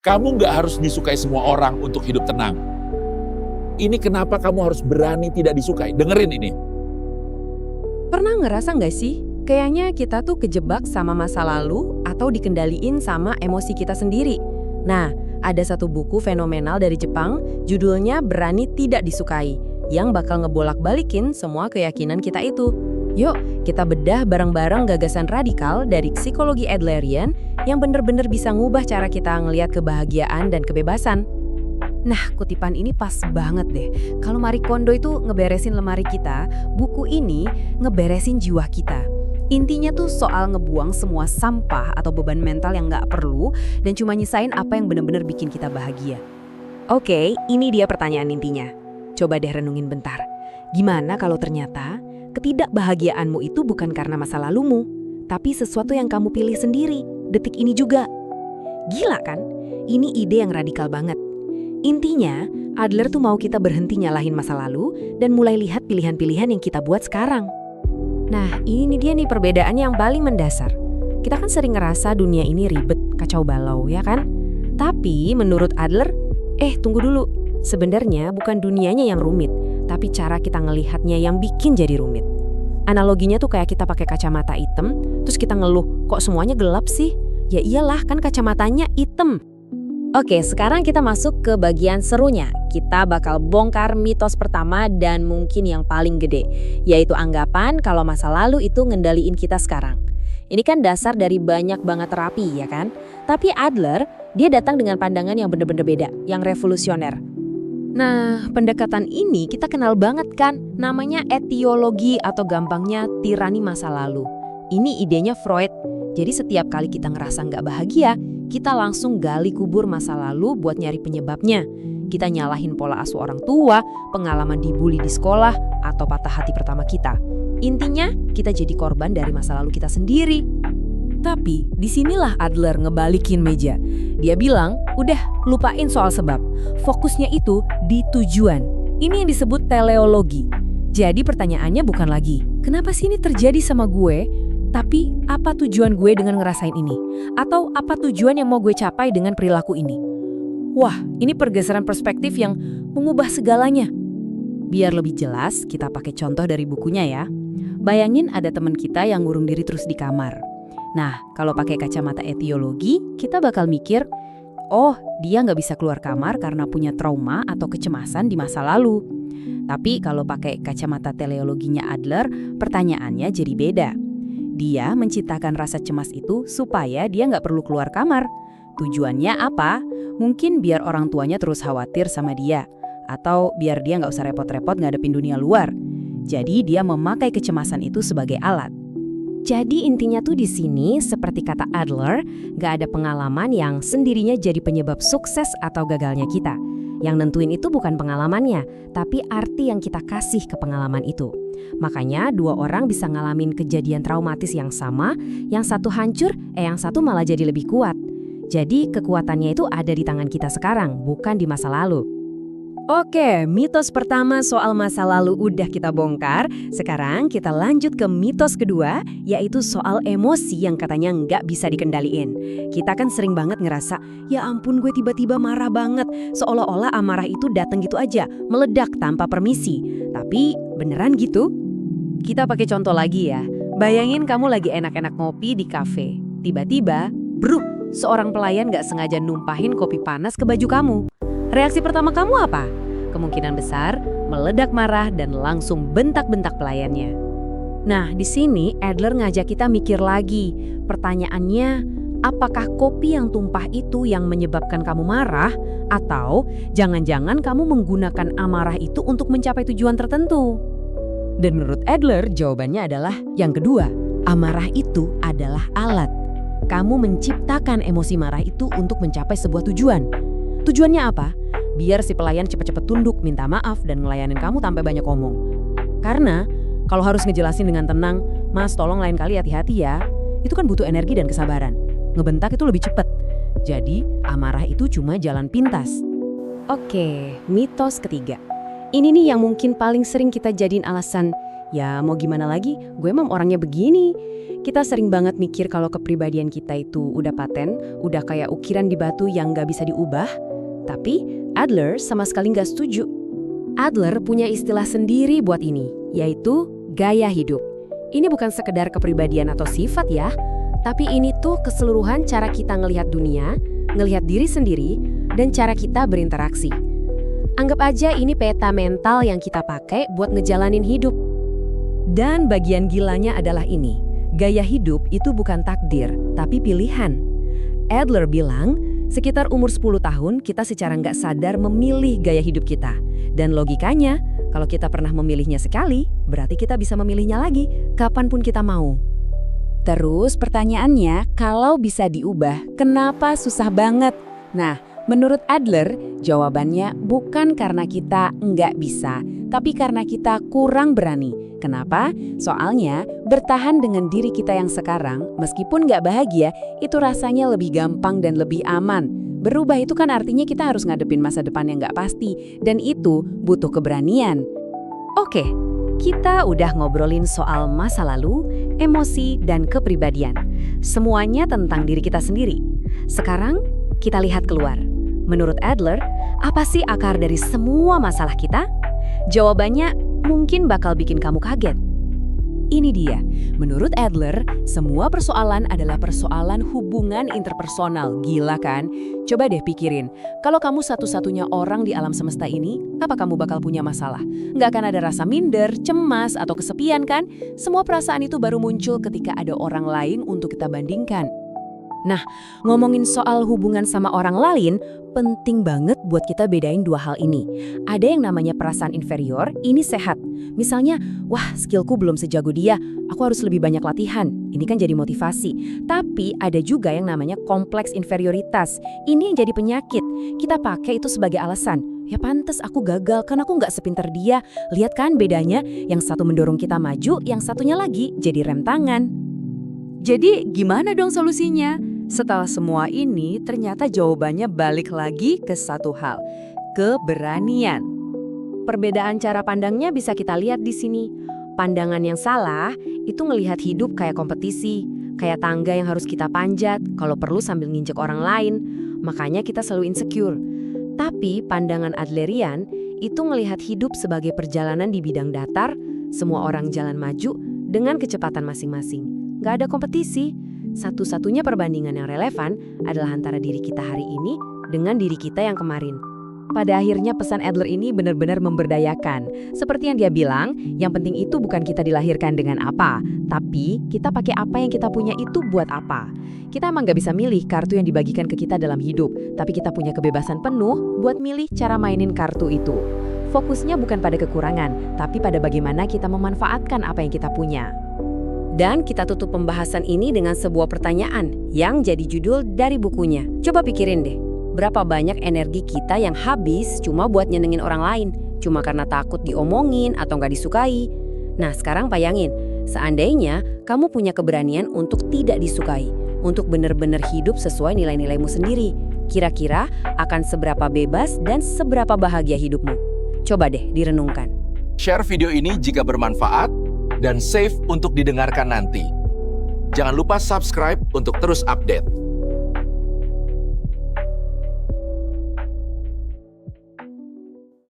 Kamu nggak harus disukai semua orang untuk hidup tenang. Ini kenapa kamu harus berani tidak disukai. Dengerin ini. Pernah ngerasa nggak sih, kayaknya kita tuh kejebak sama masa lalu atau dikendaliin sama emosi kita sendiri? Nah, ada satu buku fenomenal dari Jepang, judulnya Berani Tidak Disukai, yang bakal ngebolak-balikin semua keyakinan kita itu. Yuk, kita bedah bareng-bareng gagasan radikal dari psikologi Adlerian yang bener-bener bisa ngubah cara kita ngelihat kebahagiaan dan kebebasan. Nah, kutipan ini pas banget deh. Kalau Marie Kondo itu ngeberesin lemari kita, buku ini ngeberesin jiwa kita. Intinya tuh soal ngebuang semua sampah atau beban mental yang nggak perlu dan cuma nyisain apa yang bener-bener bikin kita bahagia. Oke, ini dia pertanyaan intinya. Coba deh renungin bentar. Gimana kalau ternyata ketidakbahagiaanmu itu bukan karena masa lalumu, tapi sesuatu yang kamu pilih sendiri, detik ini juga. Gila kan? Ini ide yang radikal banget. Intinya, Adler tuh mau kita berhenti nyalahin masa lalu dan mulai lihat pilihan-pilihan yang kita buat sekarang. Nah, ini dia nih perbedaannya yang paling mendasar. Kita kan sering ngerasa dunia ini ribet, kacau balau, ya kan? Tapi menurut Adler, tunggu dulu. Sebenarnya bukan dunianya yang rumit, tapi cara kita ngelihatnya yang bikin jadi rumit. Analoginya tuh kayak kita pakai kacamata hitam, terus kita ngeluh, kok semuanya gelap sih? Ya iyalah, kan kacamatanya hitam. Oke, sekarang kita masuk ke bagian serunya. Kita bakal bongkar mitos pertama dan mungkin yang paling gede, yaitu anggapan kalau masa lalu itu ngendaliin kita sekarang. Ini kan dasar dari banyak banget terapi, ya kan? Tapi Adler, dia datang dengan pandangan yang bener-bener beda, yang revolusioner. Nah, pendekatan ini kita kenal banget kan, namanya etiologi atau gampangnya tirani masa lalu. Ini idenya Freud. Jadi setiap kali kita ngerasa nggak bahagia, kita langsung gali kubur masa lalu buat nyari penyebabnya. Kita nyalahin pola asuh orang tua, pengalaman dibully di sekolah, atau patah hati pertama kita. Intinya, kita jadi korban dari masa lalu kita sendiri. Tapi, disinilah Adler ngebalikin meja. Dia bilang, udah lupain soal sebab. Fokusnya itu di tujuan. Ini yang disebut teleologi. Jadi pertanyaannya bukan lagi, kenapa sih ini terjadi sama gue? Tapi, apa tujuan gue dengan ngerasain ini? Atau apa tujuan yang mau gue capai dengan perilaku ini? Wah, ini pergeseran perspektif yang mengubah segalanya. Biar lebih jelas, kita pakai contoh dari bukunya ya. Bayangin ada teman kita yang ngurung diri terus di kamar. Nah, kalau pakai kacamata etiologi, kita bakal mikir, oh, dia nggak bisa keluar kamar karena punya trauma atau kecemasan di masa lalu. Tapi kalau pakai kacamata teleologinya Adler, pertanyaannya jadi beda. Dia menciptakan rasa cemas itu supaya dia nggak perlu keluar kamar. Tujuannya apa? Mungkin biar orang tuanya terus khawatir sama dia. Atau biar dia nggak usah repot-repot ngadepin dunia luar. Jadi dia memakai kecemasan itu sebagai alat. Jadi intinya tuh di sini, seperti kata Adler, nggak ada pengalaman yang sendirinya jadi penyebab sukses atau gagalnya kita. Yang nentuin itu bukan pengalamannya, tapi arti yang kita kasih ke pengalaman itu. Makanya dua orang bisa ngalamin kejadian traumatis yang sama, yang satu hancur, yang satu malah jadi lebih kuat. Jadi kekuatannya itu ada di tangan kita sekarang, bukan di masa lalu. Oke, mitos pertama soal masa lalu udah kita bongkar. Sekarang kita lanjut ke mitos kedua, yaitu soal emosi yang katanya nggak bisa dikendaliin. Kita kan sering banget ngerasa, ya ampun gue tiba-tiba marah banget. Seolah-olah amarah itu datang gitu aja, meledak tanpa permisi. Tapi beneran gitu? Kita pakai contoh lagi ya. Bayangin kamu lagi enak-enak ngopi di kafe. Tiba-tiba, bruk, seorang pelayan nggak sengaja numpahin kopi panas ke baju kamu. Reaksi pertama kamu apa? Kemungkinan besar meledak marah dan langsung bentak-bentak pelayannya. Nah, di sini Adler ngajak kita mikir lagi. Pertanyaannya, apakah kopi yang tumpah itu yang menyebabkan kamu marah? Atau jangan-jangan kamu menggunakan amarah itu untuk mencapai tujuan tertentu? Dan menurut Adler, jawabannya adalah yang kedua. Amarah itu adalah alat. Kamu menciptakan emosi marah itu untuk mencapai sebuah tujuan. Tujuannya apa? Biar si pelayan cepet-cepet tunduk, minta maaf, dan ngelayanin kamu tanpa banyak ngomong. Karena kalau harus ngejelasin dengan tenang, Mas tolong lain kali hati-hati ya, itu kan butuh energi dan kesabaran. Ngebentak itu lebih cepet. Jadi amarah itu cuma jalan pintas. Oke, mitos ketiga. Ini nih yang mungkin paling sering kita jadiin alasan, Ya mau gimana lagi, gue emang orangnya begini. Kita sering banget mikir kalau kepribadian kita itu udah paten, udah kayak ukiran di batu yang nggak bisa diubah. Tapi Adler sama sekali nggak setuju. Adler punya istilah sendiri buat ini, yaitu gaya hidup. Ini bukan sekedar kepribadian atau sifat ya, tapi ini tuh keseluruhan cara kita ngelihat dunia, ngelihat diri sendiri, dan cara kita berinteraksi. Anggap aja ini peta mental yang kita pakai buat ngejalanin hidup. Dan bagian gilanya adalah ini, gaya hidup itu bukan takdir, tapi pilihan. Adler bilang, sekitar umur 10 tahun kita secara nggak sadar memilih gaya hidup kita. Dan logikanya, kalau kita pernah memilihnya sekali, berarti kita bisa memilihnya lagi, kapanpun kita mau. Terus pertanyaannya, kalau bisa diubah, kenapa susah banget? Nah, menurut Adler, jawabannya bukan karena kita nggak bisa, tapi karena kita kurang berani. Kenapa? Soalnya bertahan dengan diri kita yang sekarang, meskipun nggak bahagia, itu rasanya lebih gampang dan lebih aman. Berubah itu kan artinya kita harus ngadepin masa depan yang nggak pasti, dan itu butuh keberanian. Oke, kita udah ngobrolin soal masa lalu, emosi, dan kepribadian. Semuanya tentang diri kita sendiri. Sekarang, kita lihat keluar. Menurut Adler, apa sih akar dari semua masalah kita? Jawabannya mungkin bakal bikin kamu kaget. Ini dia, menurut Adler, semua persoalan adalah persoalan hubungan interpersonal. Gila kan? Coba deh pikirin, kalau kamu satu-satunya orang di alam semesta ini, apa kamu bakal punya masalah? Nggak akan ada rasa minder, cemas, atau kesepian kan? Semua perasaan itu baru muncul ketika ada orang lain untuk kita bandingkan. Nah, ngomongin soal hubungan sama orang lain, penting banget buat kita bedain dua hal ini. Ada yang namanya perasaan inferior, ini sehat. Misalnya, wah skillku belum sejago dia, aku harus lebih banyak latihan. Ini kan jadi motivasi. Tapi ada juga yang namanya kompleks inferioritas. Ini yang jadi penyakit. Kita pakai itu sebagai alasan. Ya pantes aku gagal, kan aku nggak sepinter dia. Lihat kan bedanya, yang satu mendorong kita maju, yang satunya lagi jadi rem tangan. Jadi gimana dong solusinya? Setelah semua ini, ternyata jawabannya balik lagi ke satu hal, keberanian. Perbedaan cara pandangnya bisa kita lihat di sini. Pandangan yang salah itu ngelihat hidup kayak kompetisi, kayak tangga yang harus kita panjat, kalau perlu sambil nginjek orang lain. Makanya kita selalu insecure. Tapi pandangan Adlerian itu ngelihat hidup sebagai perjalanan di bidang datar, semua orang jalan maju dengan kecepatan masing-masing. Nggak ada kompetisi. Satu-satunya perbandingan yang relevan adalah antara diri kita hari ini dengan diri kita yang kemarin. Pada akhirnya pesan Adler ini benar-benar memberdayakan. Seperti yang dia bilang, yang penting itu bukan kita dilahirkan dengan apa, tapi kita pakai apa yang kita punya itu buat apa. Kita emang nggak bisa milih kartu yang dibagikan ke kita dalam hidup, tapi kita punya kebebasan penuh buat milih cara mainin kartu itu. Fokusnya bukan pada kekurangan, tapi pada bagaimana kita memanfaatkan apa yang kita punya. Dan kita tutup pembahasan ini dengan sebuah pertanyaan yang jadi judul dari bukunya. Coba pikirin deh, berapa banyak energi kita yang habis cuma buat nyenengin orang lain, cuma karena takut diomongin atau nggak disukai. Nah sekarang bayangin, seandainya kamu punya keberanian untuk tidak disukai, untuk benar-benar hidup sesuai nilai-nilaimu sendiri, kira-kira akan seberapa bebas dan seberapa bahagia hidupmu? Coba deh direnungkan. Share video ini jika bermanfaat dan save untuk didengarkan nanti. Jangan lupa subscribe untuk terus update.